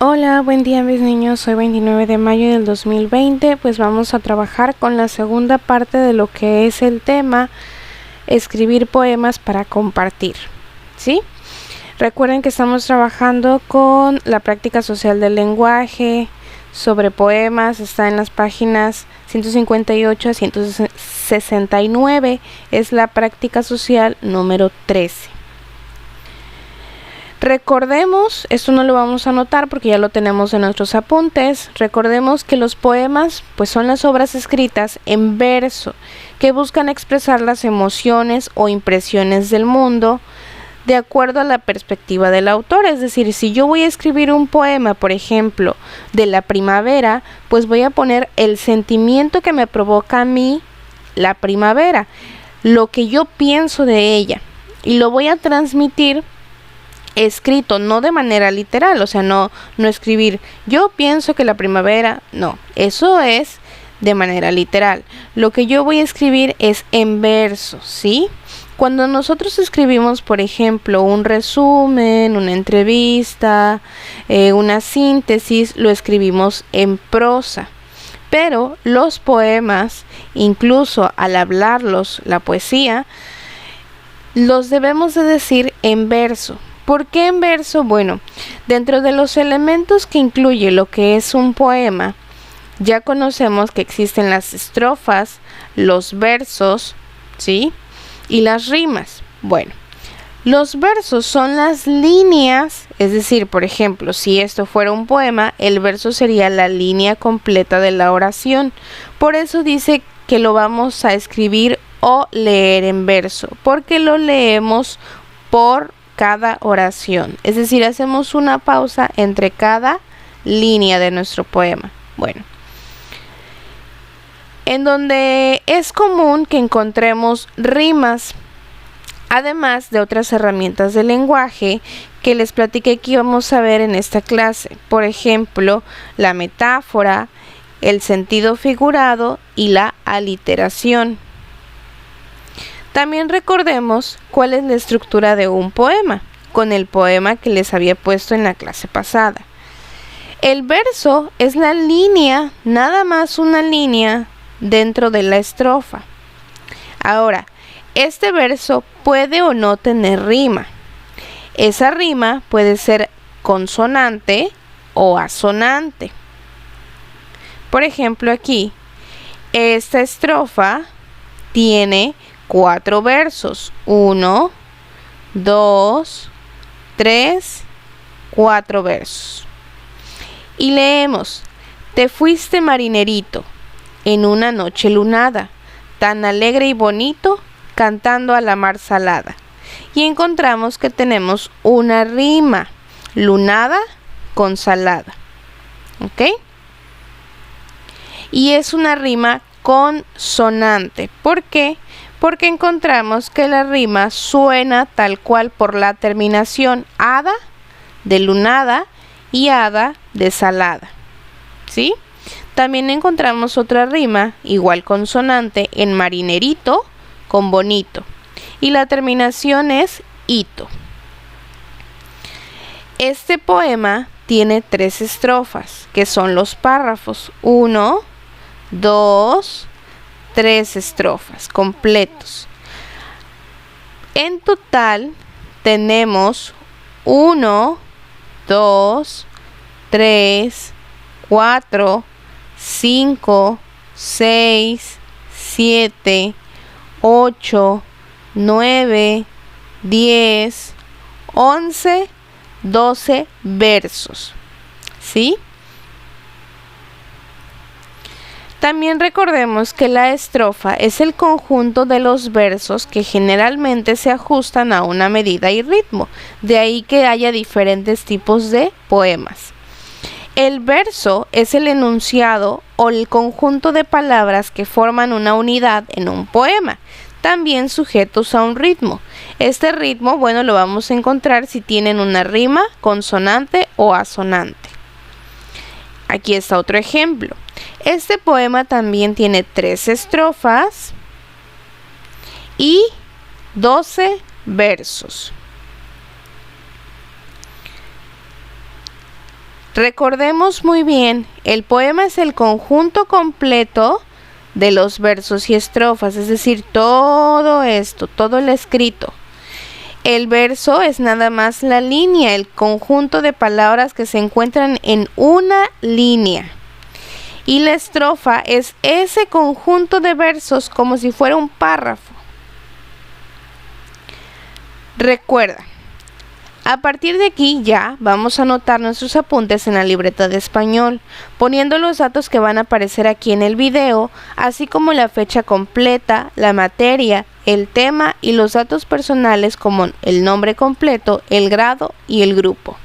Hola, buen día mis niños, hoy 29 de mayo del 2020, pues vamos a trabajar con la segunda parte de lo que es el tema escribir poemas para compartir, ¿sí? Recuerden que estamos trabajando con la práctica social del lenguaje, sobre poemas, está en las páginas 158 a 169, es la práctica social número 13. Recordemos, esto no lo vamos a anotar porque ya lo tenemos en nuestros apuntes, recordemos que los poemas pues son las obras escritas en verso que buscan expresar las emociones o impresiones del mundo de acuerdo a la perspectiva del autor. Es decir, si yo voy a escribir un poema, por ejemplo, de la primavera, pues voy a poner el sentimiento que me provoca a mí la primavera, lo que yo pienso de ella, y lo voy a transmitir escrito, no de manera literal, o sea, no escribir yo pienso que la primavera, no, eso es de manera literal. Lo que yo voy a escribir es en verso, ¿sí? Cuando nosotros escribimos, por ejemplo, un resumen, una entrevista, una síntesis, lo escribimos en prosa. Pero los poemas, incluso al hablarlos, la poesía, los debemos de decir en verso. ¿Por qué en verso? Bueno, dentro de los elementos que incluye lo que es un poema, ya conocemos que existen las estrofas, los versos, ¿sí? Y las rimas. Bueno, los versos son las líneas, es decir, por ejemplo, si esto fuera un poema, el verso sería la línea completa de la oración. Por eso dice que lo vamos a escribir o leer en verso, porque lo leemos por cada oración, es decir, hacemos una pausa entre cada línea de nuestro poema. Bueno, en donde es común que encontremos rimas, además de otras herramientas del lenguaje que les platiqué que íbamos a ver en esta clase, por ejemplo, la metáfora, el sentido figurado y la aliteración. También recordemos cuál es la estructura de un poema, con el poema que les había puesto en la clase pasada. El verso es la línea, nada más una línea dentro de la estrofa. Ahora, este verso puede o no tener rima. Esa rima puede ser consonante o asonante. Por ejemplo, aquí, esta estrofa tiene 4 versos, 1, 2, 3, 4 versos. Y leemos: te fuiste marinerito, en una noche lunada, tan alegre y bonito, cantando a la mar salada. Y encontramos que tenemos una rima, lunada con salada, ¿ok? Y es una rima consonante. ¿Por qué? Porque encontramos que la rima suena tal cual por la terminación hada de lunada y hada de salada, ¿sí? También encontramos otra rima igual consonante en marinerito con bonito y la terminación es ito. Este poema tiene 3 estrofas que son los párrafos, 1, 2, 3 estrofas completos. En total tenemos 1, 2, 3, 4, 5, 6, 7, 8, 9, 10, 11, 12 versos, ¿sí? También recordemos que la estrofa es el conjunto de los versos que generalmente se ajustan a una medida y ritmo, de ahí que haya diferentes tipos de poemas. El verso es el enunciado o el conjunto de palabras que forman una unidad en un poema, también sujetos a un ritmo. Este ritmo, bueno, lo vamos a encontrar si tienen una rima, consonante o asonante. Aquí está otro ejemplo. Este poema también tiene 3 estrofas y 12 versos. Recordemos muy bien, el poema es el conjunto completo de los versos y estrofas, es decir, todo esto, todo el escrito. El verso es nada más la línea, el conjunto de palabras que se encuentran en una línea. Y la estrofa es ese conjunto de versos como si fuera un párrafo. Recuerda, a partir de aquí ya vamos a anotar nuestros apuntes en la libreta de español, poniendo los datos que van a aparecer aquí en el video, así como la fecha completa, la materia, el tema y los datos personales como el nombre completo, el grado y el grupo.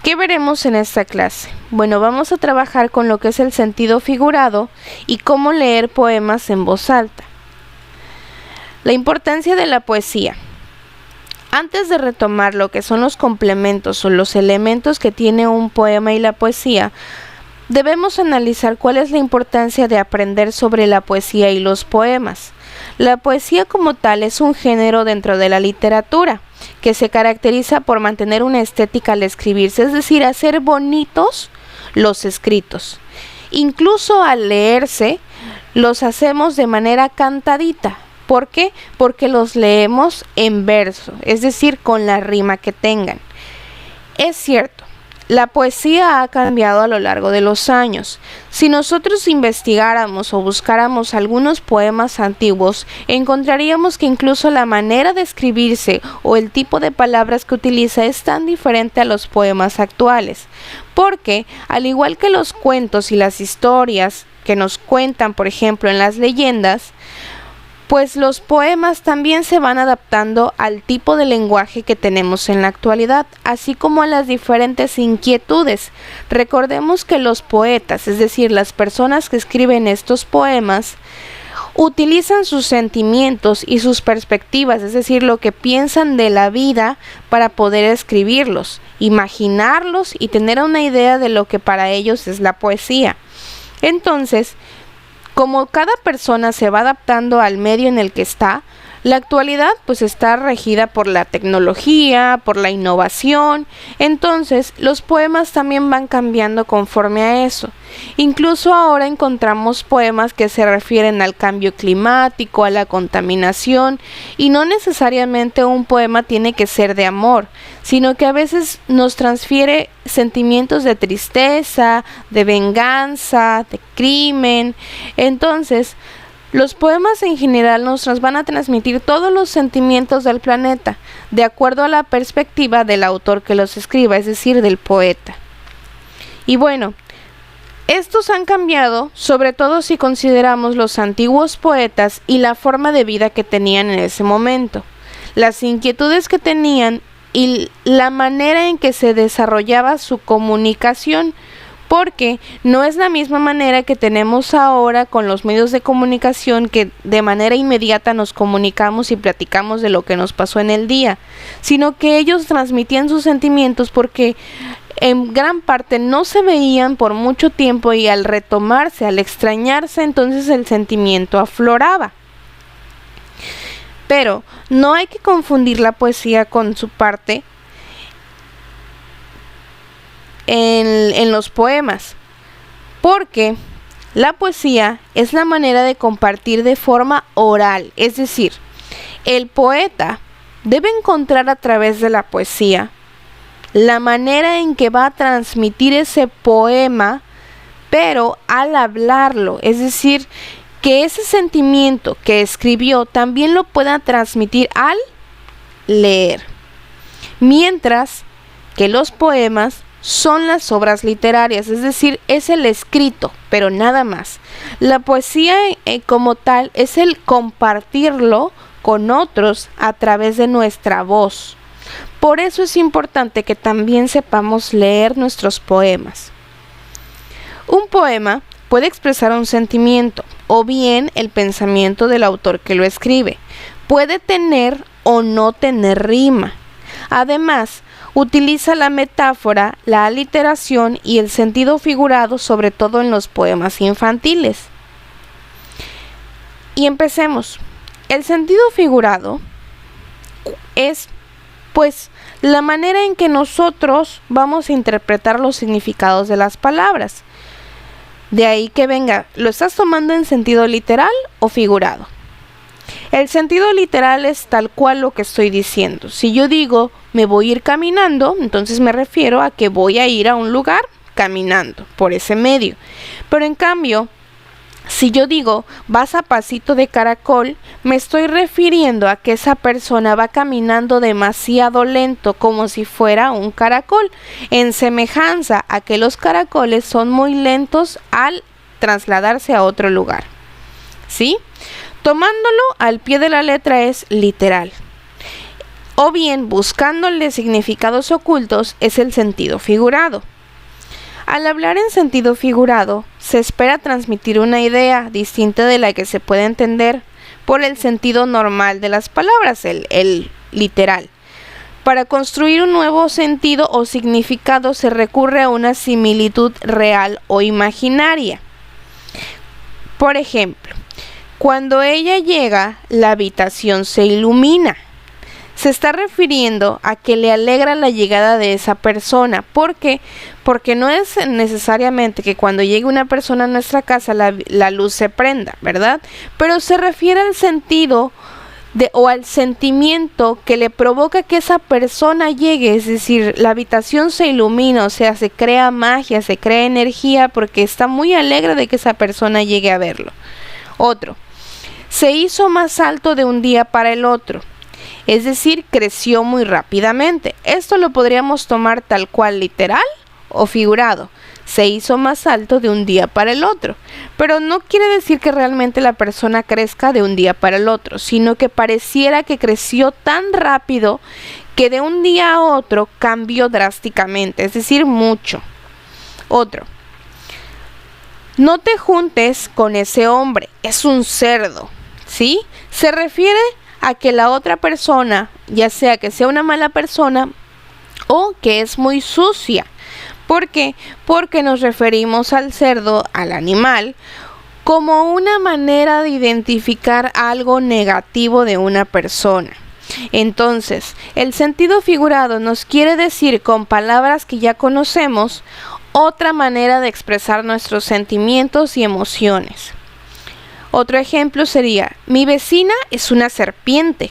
¿Qué veremos en esta clase? Bueno, vamos a trabajar con lo que es el sentido figurado y cómo leer poemas en voz alta. La importancia de la poesía. Antes de retomar lo que son los complementos o los elementos que tiene un poema y la poesía, debemos analizar cuál es la importancia de aprender sobre la poesía y los poemas. La poesía como tal es un género dentro de la literatura, que se caracteriza por mantener una estética al escribirse, es decir, hacer bonitos los escritos. Incluso al leerse, los hacemos de manera cantadita. ¿Por qué? Porque los leemos en verso, es decir, con la rima que tengan. Es cierto, la poesía ha cambiado a lo largo de los años. Si nosotros investigáramos o buscáramos algunos poemas antiguos, encontraríamos que incluso la manera de escribirse o el tipo de palabras que utiliza es tan diferente a los poemas actuales. Porque, al igual que los cuentos y las historias que nos cuentan, por ejemplo, en las leyendas, pues los poemas también se van adaptando al tipo de lenguaje que tenemos en la actualidad, así como a las diferentes inquietudes. Recordemos que los poetas, es decir, las personas que escriben estos poemas, utilizan sus sentimientos y sus perspectivas, es decir, lo que piensan de la vida para poder escribirlos, imaginarlos y tener una idea de lo que para ellos es la poesía. Entonces, como cada persona se va adaptando al medio en el que está, la actualidad pues está regida por la tecnología, por la innovación, entonces los poemas también van cambiando conforme a eso. Incluso ahora encontramos poemas que se refieren al cambio climático, a la contaminación, y no necesariamente un poema tiene que ser de amor, sino que a veces nos transfiere sentimientos de tristeza, de venganza, de crimen. Entonces, los poemas en general nos van a transmitir todos los sentimientos del planeta, de acuerdo a la perspectiva del autor que los escriba, es decir, del poeta. Y bueno, estos han cambiado, sobre todo si consideramos los antiguos poetas y la forma de vida que tenían en ese momento, las inquietudes que tenían y la manera en que se desarrollaba su comunicación, porque no es la misma manera que tenemos ahora con los medios de comunicación, que de manera inmediata nos comunicamos y platicamos de lo que nos pasó en el día, sino que ellos transmitían sus sentimientos porque en gran parte no se veían por mucho tiempo, y al retomarse, al extrañarse, entonces el sentimiento afloraba. Pero no hay que confundir la poesía con su parte en los poemas, porque la poesía es la manera de compartir de forma oral, es decir, el poeta debe encontrar a través de la poesía la manera en que va a transmitir ese poema, pero al hablarlo, es decir, que ese sentimiento que escribió también lo pueda transmitir al leer, mientras que los poemas son las obras literarias, es decir, es el escrito, pero nada más. La poesía como tal es el compartirlo con otros a través de nuestra voz. Por eso es importante que también sepamos leer nuestros poemas. Un poema puede expresar un sentimiento o bien el pensamiento del autor que lo escribe. Puede tener o no tener rima. Además, utiliza la metáfora, la aliteración y el sentido figurado, sobre todo en los poemas infantiles. Y empecemos. El sentido figurado es, pues, la manera en que nosotros vamos a interpretar los significados de las palabras. De ahí que venga, ¿lo estás tomando en sentido literal o figurado? El sentido literal es tal cual lo que estoy diciendo. Si yo digo me voy a ir caminando, entonces me refiero a que voy a ir a un lugar caminando por ese medio. Pero en cambio, si yo digo vas a pasito de caracol, me estoy refiriendo a que esa persona va caminando demasiado lento, como si fuera un caracol, en semejanza a que los caracoles son muy lentos al trasladarse a otro lugar. ¿Sí? Tomándolo al pie de la letra es literal. O bien, buscándole significados ocultos, es el sentido figurado. Al hablar en sentido figurado, se espera transmitir una idea distinta de la que se puede entender por el sentido normal de las palabras, el literal. Para construir un nuevo sentido o significado se recurre a una similitud real o imaginaria. Por ejemplo, cuando ella llega, la habitación se ilumina. Se está refiriendo a que le alegra la llegada de esa persona. ¿Por qué? Porque no es necesariamente que cuando llegue una persona a nuestra casa la luz se prenda, ¿verdad? Pero se refiere al sentido o al sentimiento que le provoca que esa persona llegue. Es decir, la habitación se ilumina, o sea, se crea magia, se crea energía porque está muy alegre de que esa persona llegue a verlo. Otro, se hizo más alto de un día para el otro. Es decir, creció muy rápidamente. Esto lo podríamos tomar tal cual literal o figurado. Se hizo más alto de un día para el otro. Pero no quiere decir que realmente la persona crezca de un día para el otro, sino que pareciera que creció tan rápido que de un día a otro cambió drásticamente, es decir, mucho. Otro. No te juntes con ese hombre, es un cerdo. ¿Sí? Se refiere a que la otra persona, ya sea que sea una mala persona o que es muy sucia. ¿Por qué? Porque nos referimos al cerdo, al animal, como una manera de identificar algo negativo de una persona. Entonces, el sentido figurado nos quiere decir con palabras que ya conocemos otra manera de expresar nuestros sentimientos y emociones. Otro ejemplo sería, mi vecina es una serpiente.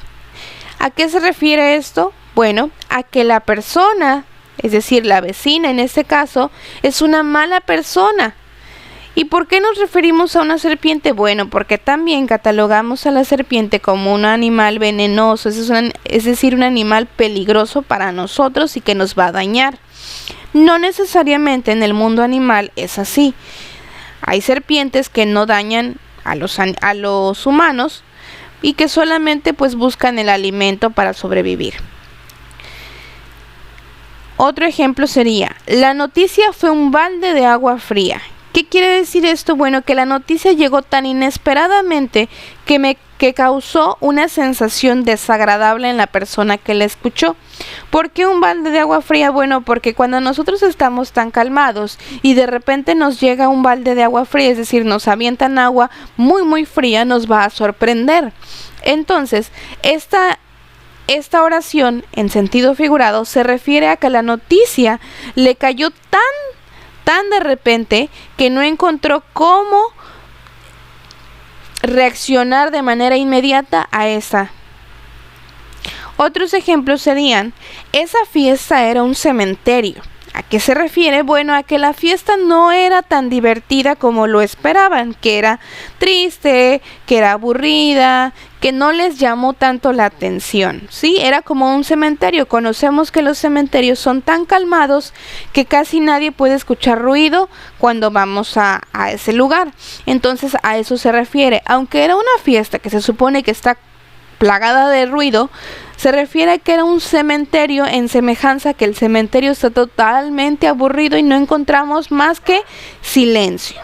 ¿A qué se refiere esto? Bueno, a que la persona, es decir, la vecina en este caso, es una mala persona. ¿Y por qué nos referimos a una serpiente? Bueno, porque también catalogamos a la serpiente como un animal venenoso, es decir, un animal peligroso para nosotros y que nos va a dañar. No necesariamente en el mundo animal es así. Hay serpientes que no dañan a los humanos y que solamente pues buscan el alimento para sobrevivir. Otro ejemplo sería, la noticia fue un balde de agua fría. ¿Qué quiere decir esto? Bueno, que la noticia llegó tan inesperadamente que causó una sensación desagradable en la persona que la escuchó. ¿Por qué un balde de agua fría? Bueno, porque cuando nosotros estamos tan calmados y de repente nos llega un balde de agua fría, es decir, nos avientan agua muy muy fría, nos va a sorprender. Entonces, esta oración en sentido figurado se refiere a que la noticia le cayó tan de repente que no encontró cómo reaccionar de manera inmediata a esa. Otros ejemplos serían, esa fiesta era un cementerio. ¿A qué se refiere? Bueno, a que la fiesta no era tan divertida como lo esperaban, que era triste, que era aburrida, que no les llamó tanto la atención, ¿sí? Era como un cementerio. Conocemos que los cementerios son tan calmados que casi nadie puede escuchar ruido cuando vamos a ese lugar. Entonces a eso se refiere. Aunque era una fiesta que se supone que está plagada de ruido, se refiere a que era un cementerio en semejanza a que el cementerio está totalmente aburrido y no encontramos más que silencio.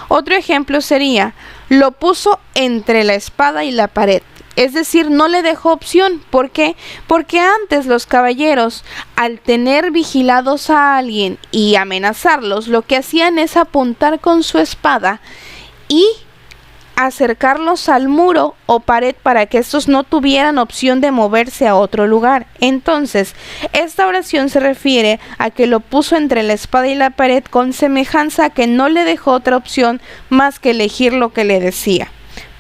Otro ejemplo sería, lo puso entre la espada y la pared. Es decir, no le dejó opción. ¿Por qué? Porque antes los caballeros, al tener vigilados a alguien y amenazarlos, lo que hacían es apuntar con su espada y acercarlos al muro o pared para que estos no tuvieran opción de moverse a otro lugar. Entonces, esta oración se refiere a que lo puso entre la espada y la pared con semejanza a que no le dejó otra opción más que elegir lo que le decía.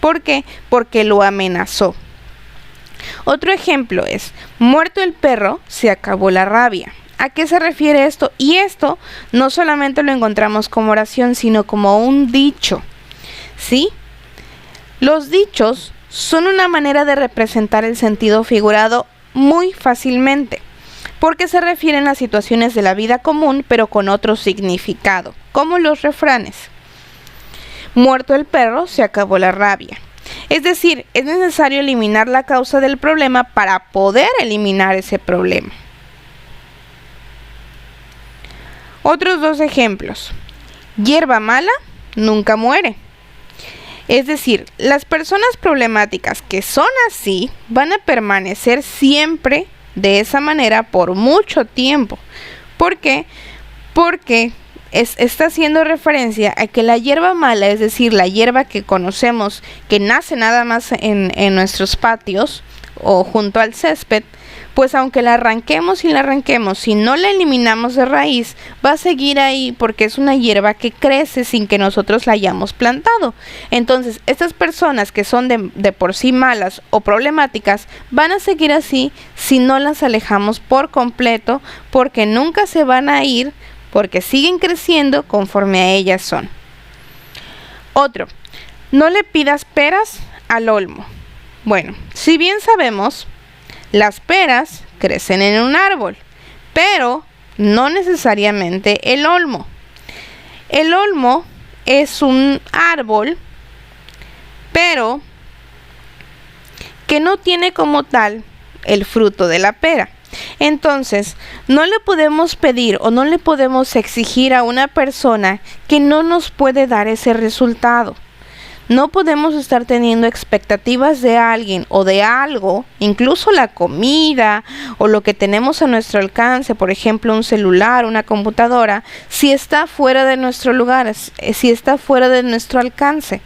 ¿Por qué? Porque lo amenazó. Otro ejemplo es, muerto el perro, se acabó la rabia. ¿A qué se refiere esto? Y esto no solamente lo encontramos como oración, sino como un dicho, ¿sí? Los dichos son una manera de representar el sentido figurado muy fácilmente, porque se refieren a situaciones de la vida común, pero con otro significado, como los refranes. Muerto el perro, se acabó la rabia. Es decir, es necesario eliminar la causa del problema para poder eliminar ese problema. Otros dos ejemplos. Hierba mala nunca muere. Es decir, las personas problemáticas que son así van a permanecer siempre de esa manera por mucho tiempo. ¿Por qué? Porque está haciendo referencia a que la hierba mala, es decir, la hierba que conocemos que nace nada más en nuestros patios o junto al césped, pues aunque la arranquemos y la arranquemos, si no la eliminamos de raíz, va a seguir ahí porque es una hierba que crece sin que nosotros la hayamos plantado. Entonces, estas personas que son de por sí malas o problemáticas, van a seguir así si no las alejamos por completo, porque nunca se van a ir, porque siguen creciendo conforme a ellas son. Otro, no le pidas peras al olmo. Bueno, si bien sabemos, las peras crecen en un árbol, pero no necesariamente el olmo. El olmo es un árbol, pero que no tiene como tal el fruto de la pera. Entonces, no le podemos pedir o no le podemos exigir a una persona que no nos puede dar ese resultado. No podemos estar teniendo expectativas de alguien o de algo, incluso la comida o lo que tenemos a nuestro alcance, por ejemplo un celular, una computadora, si está fuera de nuestro lugar, si está fuera de nuestro alcance.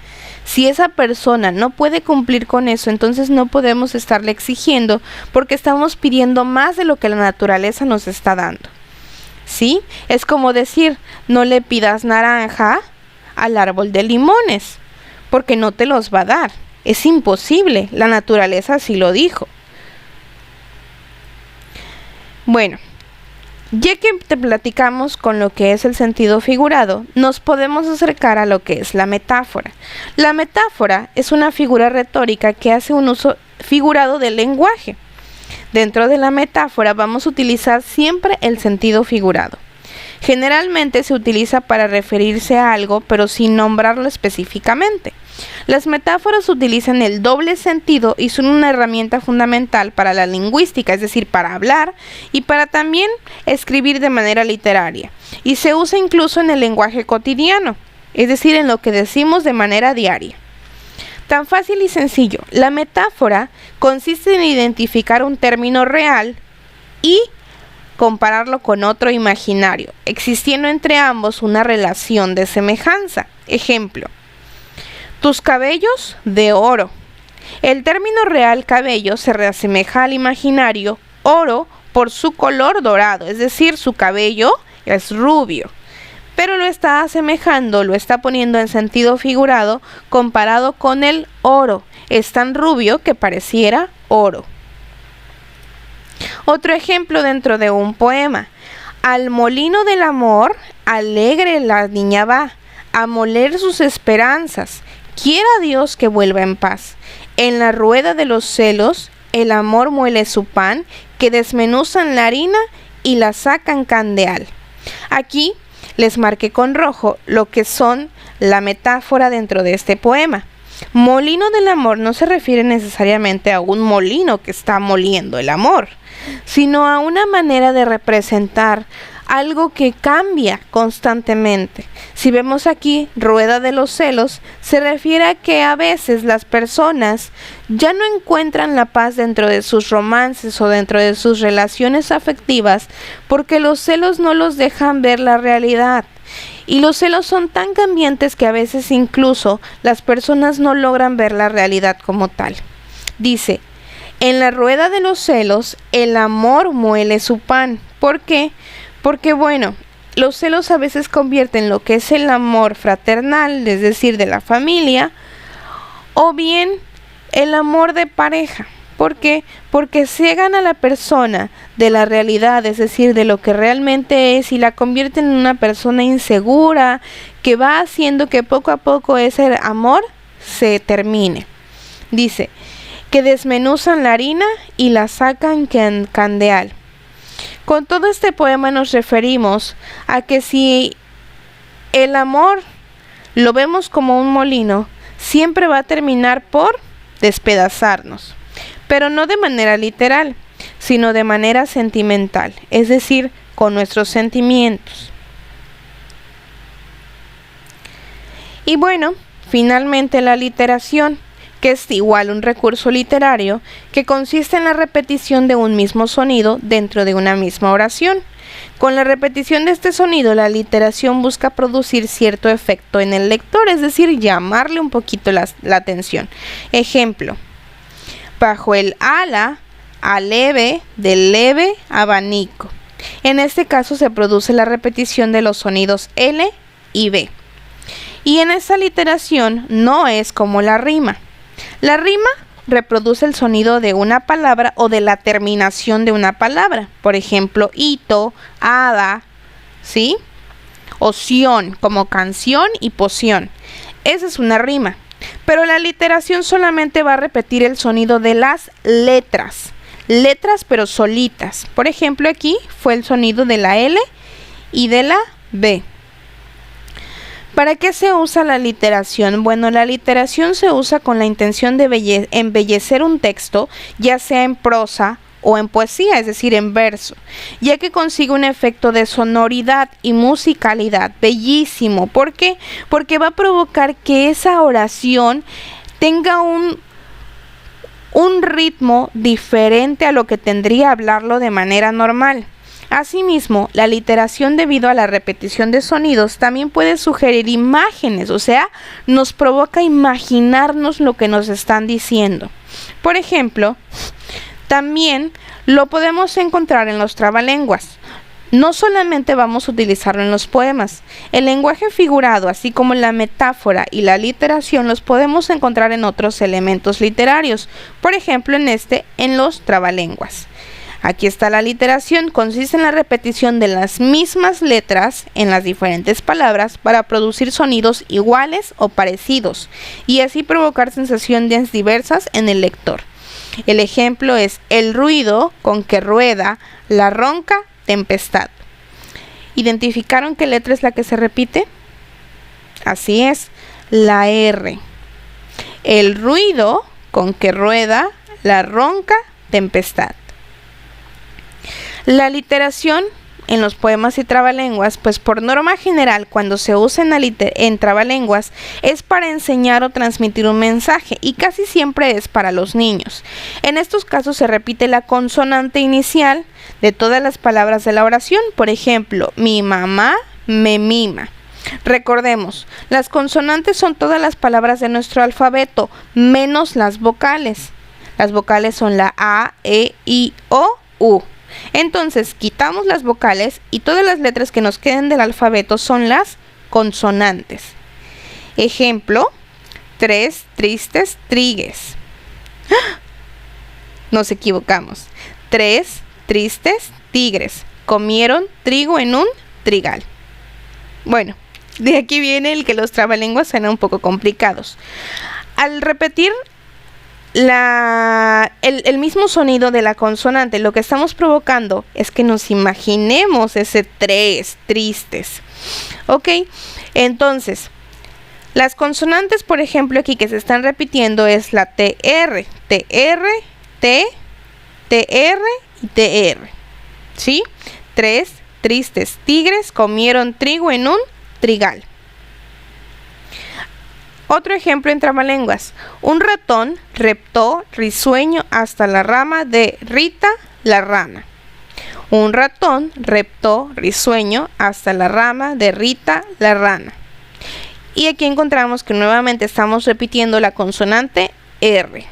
Si esa persona no puede cumplir con eso, entonces no podemos estarle exigiendo porque estamos pidiendo más de lo que la naturaleza nos está dando. ¿Sí? Es como decir, no le pidas naranja al árbol de limones, porque no te los va a dar. Es imposible, la naturaleza así lo dijo. Bueno, ya que te platicamos con lo que es el sentido figurado, nos podemos acercar a lo que es la metáfora. La metáfora es una figura retórica que hace un uso figurado del lenguaje. Dentro de la metáfora vamos a utilizar siempre el sentido figurado. Generalmente se utiliza para referirse a algo, pero sin nombrarlo específicamente. Las metáforas utilizan el doble sentido y son una herramienta fundamental para la lingüística, es decir, para hablar y para también escribir de manera literaria. Y se usa incluso en el lenguaje cotidiano, es decir, en lo que decimos de manera diaria. Tan fácil y sencillo, la metáfora consiste en identificar un término real y compararlo con otro imaginario, existiendo entre ambos una relación de semejanza. Ejemplo, tus cabellos de oro. El término real cabello se reasemeja al imaginario oro por su color dorado, es decir, su cabello es rubio, pero lo está asemejando, lo está poniendo en sentido figurado comparado con el oro. Es tan rubio que pareciera oro. Otro ejemplo dentro de un poema. Al molino del amor, alegre la niña va, a moler sus esperanzas. Quiera Dios que vuelva en paz. En la rueda de los celos, el amor muele su pan, que desmenuzan la harina y la sacan candeal. Aquí les marqué con rojo lo que son la metáfora dentro de este poema. Molino del amor no se refiere necesariamente a un molino que está moliendo el amor, sino a una manera de representar algo que cambia constantemente. Si vemos aquí rueda de los celos, se refiere a que a veces las personas ya no encuentran la paz dentro de sus romances o dentro de sus relaciones afectivas porque los celos no los dejan ver la realidad. Y los celos son tan cambiantes que a veces incluso las personas no logran ver la realidad como tal. Dice, en la rueda de los celos, el amor muele su pan. ¿Por qué? Porque bueno, los celos a veces convierten lo que es el amor fraternal, es decir, de la familia, o bien el amor de pareja. ¿Por qué? Porque ciegan a la persona de la realidad, es decir, de lo que realmente es, y la convierten en una persona insegura, que va haciendo que poco a poco ese amor se termine. Dice, que desmenuzan la harina y la sacan candeal. Con todo este poema nos referimos a que si el amor lo vemos como un molino, siempre va a terminar por despedazarnos. Pero no de manera literal, sino de manera sentimental, es decir, con nuestros sentimientos. Y bueno, finalmente la literación, que es igual un recurso literario que consiste en la repetición de un mismo sonido dentro de una misma oración. Con la repetición de este sonido, la literación busca producir cierto efecto en el lector, es decir, llamarle un poquito la atención. Ejemplo, bajo el ala, aleve, del leve abanico. En este caso se produce la repetición de los sonidos L y B. Y en esta literación no es como la rima. La rima reproduce el sonido de una palabra o de la terminación de una palabra. Por ejemplo, hito, hada, ¿sí? Oción, como canción y poción. Esa es una rima. Pero la literación solamente va a repetir el sonido de las letras. Letras pero solitas. Por ejemplo, aquí fue el sonido de la L y de la B. ¿Para qué se usa la literación? Bueno, la literación se usa con la intención de embellecer un texto, ya sea en prosa o en poesía, es decir, en verso, ya que consigue un efecto de sonoridad y musicalidad bellísimo. ¿Por qué? Porque va a provocar que esa oración tenga un ritmo diferente a lo que tendría hablarlo de manera normal. Asimismo, la literación, debido a la repetición de sonidos, también puede sugerir imágenes, o sea, nos provoca imaginarnos lo que nos están diciendo. Por ejemplo, también lo podemos encontrar en los trabalenguas. No solamente vamos a utilizarlo en los poemas. El lenguaje figurado, así como la metáfora y la literación, los podemos encontrar en otros elementos literarios. Por ejemplo, en los trabalenguas. Aquí está la literación, consiste en la repetición de las mismas letras en las diferentes palabras para producir sonidos iguales o parecidos y así provocar sensaciones diversas en el lector. El ejemplo es el ruido con que rueda la ronca tempestad. ¿Identificaron qué letra es la que se repite? Así es, la R. El ruido con que rueda la ronca tempestad. La literación en los poemas y trabalenguas, pues por norma general, cuando se usa en trabalenguas, es para enseñar o transmitir un mensaje y casi siempre es para los niños. En estos casos se repite la consonante inicial de todas las palabras de la oración. Por ejemplo, mi mamá me mima. Recordemos, las consonantes son todas las palabras de nuestro alfabeto, menos las vocales. Las vocales son la A, E, I, O, U. Entonces quitamos las vocales y todas las letras que nos queden del alfabeto son las consonantes. Ejemplo, 3 tristes trigues. ¡Ah! Nos equivocamos. 3 tristes tigres comieron trigo en un trigal. Bueno, de aquí viene el que los trabalenguas suenan un poco complicados. Al repetir el mismo sonido de la consonante, lo que estamos provocando es que nos imaginemos ese 3 tristes. Ok, entonces las consonantes, por ejemplo, aquí que se están repitiendo es la TR, TR, T, TR y TR. ¿Sí? 3 tristes tigres comieron trigo en un trigal. Otro ejemplo en trabalenguas. Un ratón reptó risueño hasta la rama de Rita la rana. Un ratón reptó risueño hasta la rama de Rita la rana. Y aquí encontramos que nuevamente estamos repitiendo la consonante R.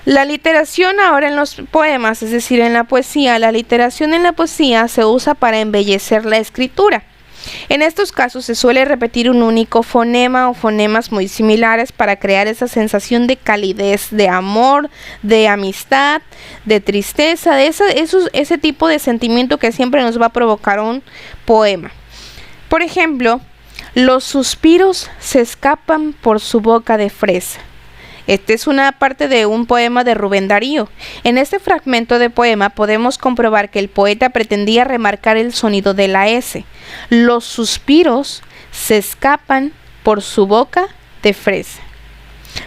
La literación ahora en los poemas, es decir, en la poesía, la literación en la poesía se usa para embellecer la escritura. En estos casos se suele repetir un único fonema o fonemas muy similares para crear esa sensación de calidez, de amor, de amistad, de tristeza, de ese tipo de sentimiento que siempre nos va a provocar un poema. Por ejemplo, los suspiros se escapan por su boca de fresa. Esta es una parte de un poema de Rubén Darío. En este fragmento de poema podemos comprobar que el poeta pretendía remarcar el sonido de la S. Los suspiros se escapan por su boca de fresa.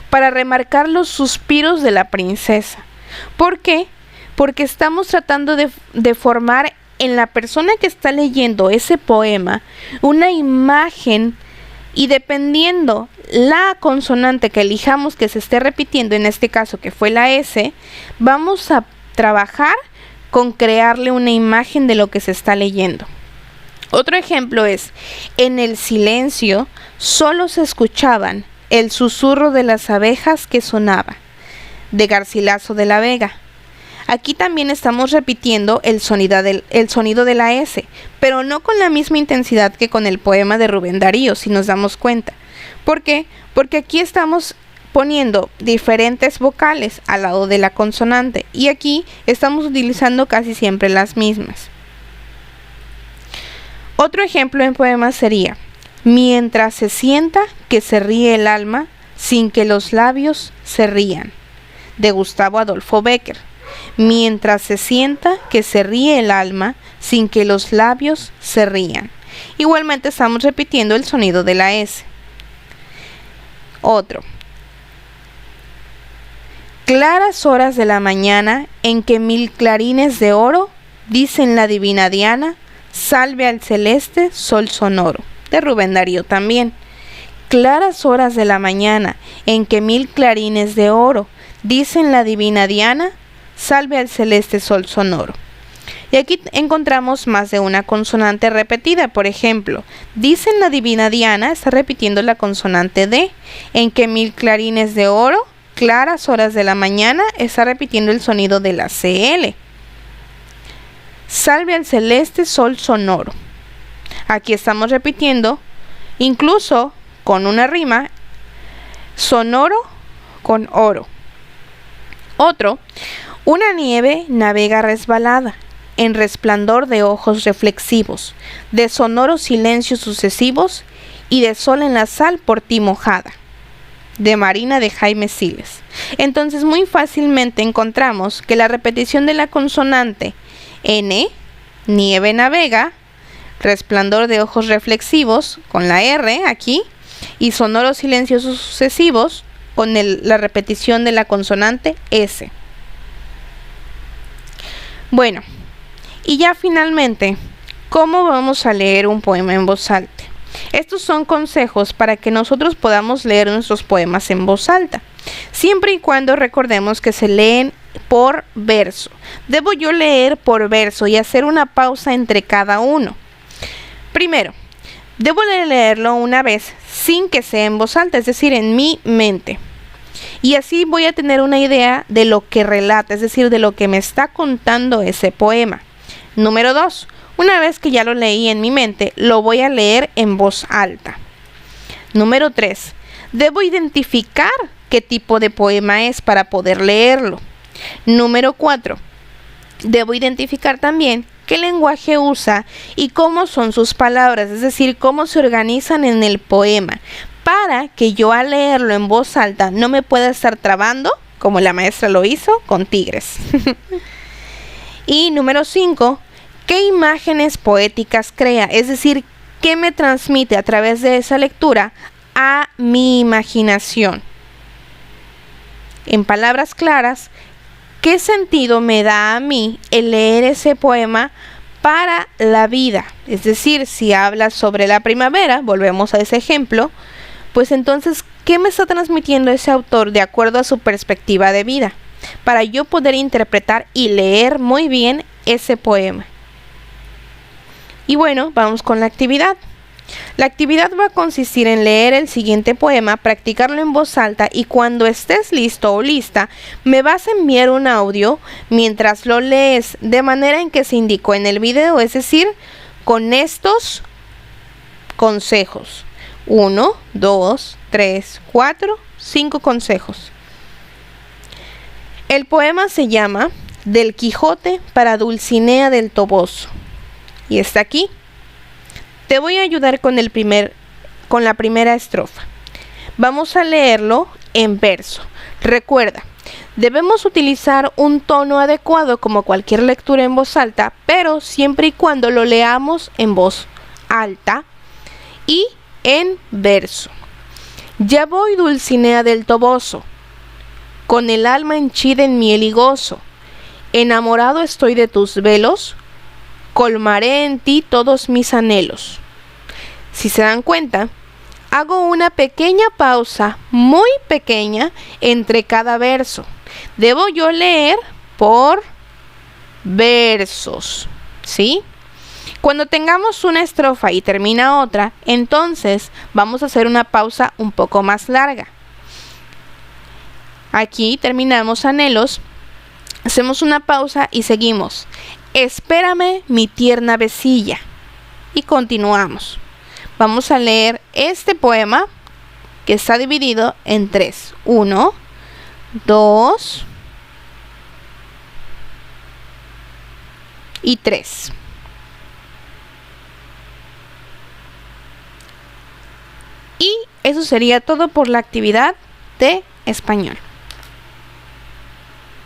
Para remarcar los suspiros de la princesa. ¿Por qué? Porque estamos tratando de formar en la persona que está leyendo ese poema una imagen, y dependiendo la consonante que elijamos que se esté repitiendo, en este caso que fue la S, vamos a trabajar con crearle una imagen de lo que se está leyendo. Otro ejemplo es, en el silencio solo se escuchaban el susurro de las abejas que sonaba, de Garcilaso de la Vega. Aquí también estamos repitiendo el sonido de la S, pero no con la misma intensidad que con el poema de Rubén Darío, si nos damos cuenta. ¿Por qué? Porque aquí estamos poniendo diferentes vocales al lado de la consonante y aquí estamos utilizando casi siempre las mismas. Otro ejemplo en poema sería: mientras se sienta que se ríe el alma sin que los labios se rían, de Gustavo Adolfo Bécquer. Mientras se sienta que se ríe el alma sin que los labios se rían. Igualmente estamos repitiendo el sonido de la S. Otro. Claras horas de la mañana en que 1000 clarines de oro dicen la divina Diana, salve al celeste sol sonoro, de Rubén Darío también. Claras horas de la mañana en que 1000 clarines de oro dicen la divina Diana, salve al celeste sol sonoro. Y aquí encontramos más de una consonante repetida. Por ejemplo, dicen la divina Diana, está repitiendo la consonante D. En que 1000 clarines de oro, claras horas de la mañana, está repitiendo el sonido de la CL. Salve al celeste sol sonoro. Aquí estamos repitiendo, incluso con una rima, sonoro con oro. Otro. Una nieve navega resbalada, en resplandor de ojos reflexivos, de sonoros silencios sucesivos y de sol en la sal por ti mojada, de Marina de Jaime Siles. Entonces muy fácilmente encontramos que la repetición de la consonante N, nieve navega, resplandor de ojos reflexivos, con la R aquí, y sonoros silencios sucesivos, con la repetición de la consonante S. Bueno, y ya finalmente, ¿cómo vamos a leer un poema en voz alta? Estos son consejos para que nosotros podamos leer nuestros poemas en voz alta, siempre y cuando recordemos que se leen por verso. Debo yo leer por verso y hacer una pausa entre cada uno. Primero, debo de leerlo una vez sin que sea en voz alta, es decir, en mi mente. Y así voy a tener una idea de lo que relata, es decir, de lo que me está contando ese poema. Número 2. Una vez que ya lo leí en mi mente, lo voy a leer en voz alta. Número 3. Debo identificar qué tipo de poema es para poder leerlo. Número 4. Debo identificar también qué lenguaje usa y cómo son sus palabras, es decir, cómo se organizan en el poema, para que yo al leerlo en voz alta no me pueda estar trabando, como la maestra lo hizo con Tigres. Y número 5, ¿qué imágenes poéticas crea? Es decir, ¿qué me transmite a través de esa lectura a mi imaginación? En palabras claras, ¿qué sentido me da a mí el leer ese poema para la vida? Es decir, si habla sobre la primavera, volvemos a ese ejemplo, pues entonces, ¿qué me está transmitiendo ese autor de acuerdo a su perspectiva de vida? para yo poder interpretar y leer muy bien ese poema. Y bueno, vamos con la actividad. La actividad va a consistir en leer el siguiente poema, practicarlo en voz alta y cuando estés listo o lista, me vas a enviar un audio mientras lo lees de manera en que se indicó en el video, es decir, con estos consejos. 1, 2, 3, 4, 5 consejos. El poema se llama Del Quijote para Dulcinea del Toboso y está aquí. Te voy a ayudar con la primera estrofa. Vamos a leerlo en verso. Recuerda, debemos utilizar un tono adecuado como cualquier lectura en voz alta, pero siempre y cuando lo leamos en voz alta y en verso. Ya voy, Dulcinea del Toboso, con el alma henchida en miel y gozo. Enamorado estoy de tus velos, colmaré en ti todos mis anhelos. Si se dan cuenta, hago una pequeña pausa, muy pequeña, entre cada verso. Debo yo leer por versos, ¿sí? Cuando tengamos una estrofa y termina otra, entonces vamos a hacer una pausa un poco más larga. Aquí terminamos anhelos, hacemos una pausa y seguimos. Espérame, mi tierna vecilla. Y continuamos. Vamos a leer este poema que está dividido en 3. 1, 2 y 3. Y eso sería todo por la actividad de español.